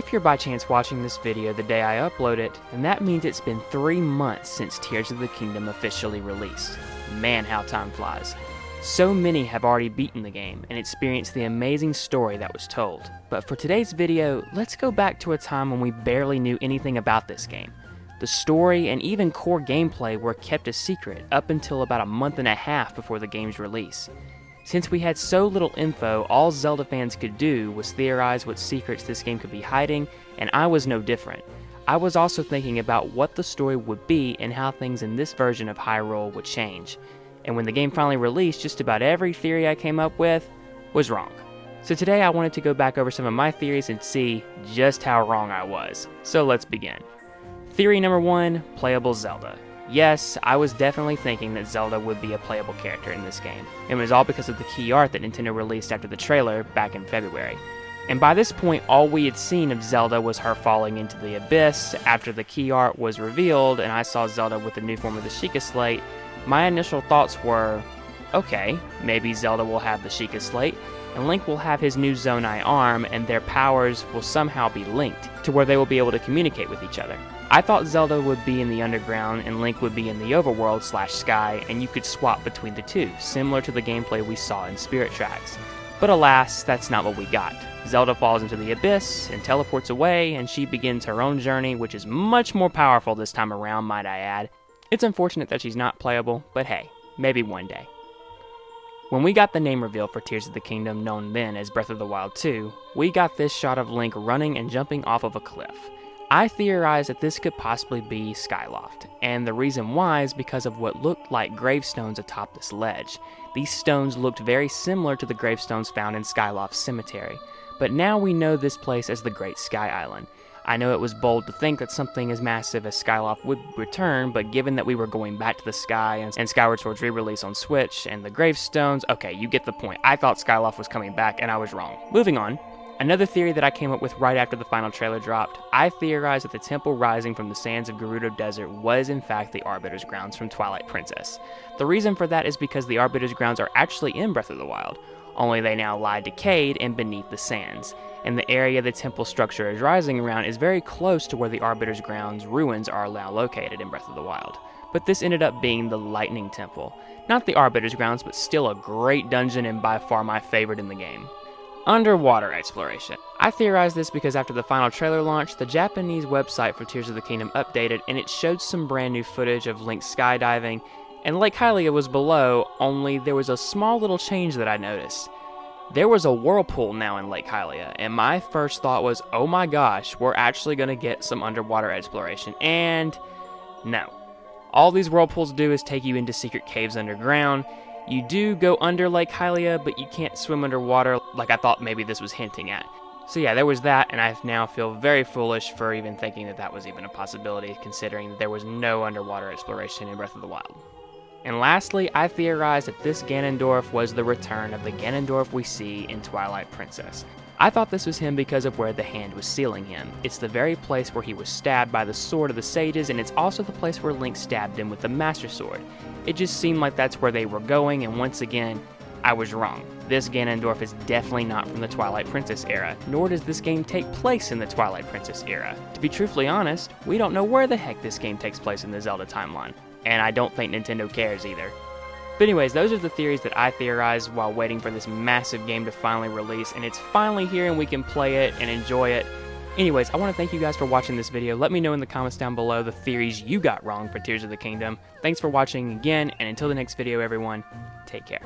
if you're by chance watching this video the day I upload it, then that means it's been 3 months since Tears of the Kingdom officially released. Man, how time flies. So many have already beaten the game and experienced the amazing story that was told. But for today's video, let's go back to a time when we barely knew anything about this game. The story and even core gameplay were kept a secret up until about a month and a half before the game's release. Since we had so little info, all Zelda fans could do was theorize what secrets this game could be hiding, and I was no different. I was also thinking about what the story would be and how things in this version of Hyrule would change. And when the game finally released, just about every theory I came up with was wrong. So today I wanted to go back over some of my theories and see just how wrong I was. So let's begin. Theory number 1, playable Zelda. Yes, I was definitely thinking that Zelda would be a playable character in this game. It was all because of the key art that Nintendo released after the trailer back in February. And by this point, all we had seen of Zelda was her falling into the abyss. After the key art was revealed and I saw Zelda with the new form of the Sheikah Slate, my initial thoughts were, okay, maybe Zelda will have the Sheikah Slate, and Link will have his new Zonai arm, and their powers will somehow be linked to where they will be able to communicate with each other. I thought Zelda would be in the underground and Link would be in the overworld/sky, and you could swap between the two, similar to the gameplay we saw in Spirit Tracks. But alas, that's not what we got. Zelda falls into the abyss and teleports away, and she begins her own journey, which is much more powerful this time around, might I add. It's unfortunate that she's not playable, but hey, maybe one day. When we got the name reveal for Tears of the Kingdom, known then as Breath of the Wild 2, we got this shot of Link running and jumping off of a cliff. I theorized that this could possibly be Skyloft, and the reason why is because of what looked like gravestones atop this ledge. These stones looked very similar to the gravestones found in Skyloft's cemetery, but now we know this place as the Great Sky Island. I know it was bold to think that something as massive as Skyloft would return, but given that we were going back to the sky and Skyward Sword's re-release on Switch and the gravestones, okay, you get the point. I thought Skyloft was coming back and I was wrong. Moving on. Another theory that I came up with right after the final trailer dropped, I theorized that the temple rising from the sands of Gerudo Desert was in fact the Arbiter's Grounds from Twilight Princess. The reason for that is because the Arbiter's Grounds are actually in Breath of the Wild, only they now lie decayed and beneath the sands. And the area the temple structure is rising around is very close to where the Arbiter's Grounds ruins are now located in Breath of the Wild. But this ended up being the Lightning Temple. Not the Arbiter's Grounds, but still a great dungeon and by far my favorite in the game. Underwater exploration. I theorized this because after the final trailer launch, the Japanese website for Tears of the Kingdom updated and it showed some brand new footage of Link skydiving, and Lake Hylia was below, only there was a small little change that I noticed. There was a whirlpool now in Lake Hylia, and my first thought was, oh my gosh, we're actually going to get some underwater exploration, and no. All these whirlpools do is take you into secret caves underground. You do go under Lake Hylia, but you can't swim underwater like I thought maybe this was hinting at. So yeah, there was that, and I now feel very foolish for even thinking that that was even a possibility, considering that there was no underwater exploration in Breath of the Wild. And lastly, I theorized that this Ganondorf was the return of the Ganondorf we see in Twilight Princess. I thought this was him because of where the hand was sealing him. It's the very place where he was stabbed by the sword of the sages, and it's also the place where Link stabbed him with the Master Sword. It just seemed like that's where they were going, and once again, I was wrong. This Ganondorf is definitely not from the Twilight Princess era, nor does this game take place in the Twilight Princess era. To be truthfully honest, we don't know where the heck this game takes place in the Zelda timeline. And I don't think Nintendo cares either. But anyways, those are the theories that I theorized while waiting for this massive game to finally release, and it's finally here and we can play it and enjoy it. Anyways, I want to thank you guys for watching this video. Let me know in the comments down below the theories you got wrong for Tears of the Kingdom. Thanks for watching again, and until the next video everyone, take care.